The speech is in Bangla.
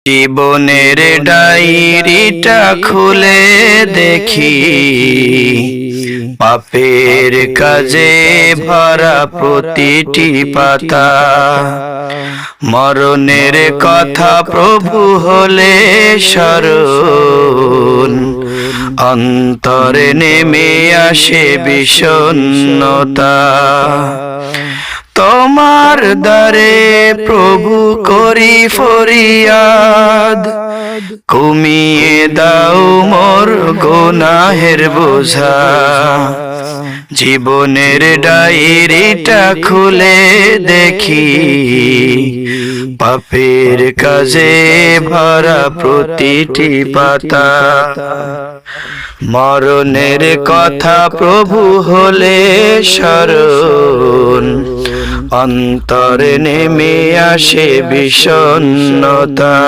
জীবনের ডায়েরিটা খুলে দেখি, পাপের কাজে ভরা প্রতিটি পাতা। মরণের কথা প্রভু হলে স্মরণ, অন্তরে নেমে আসে বিষণ্ণতা। তোমার দ্বারে প্রভু করি ফরিয়াদ, কমিয়ে দাও মোর গুনাহের বোঝা। জীবনের ডায়েরিটা খুলে দেখি, পাপের কাজে ভরা প্রতিটি পাতা। মরণের কথা প্রভু হলে স্মরণ, অন্তরে নেমে আসে বিষণ্ণতা।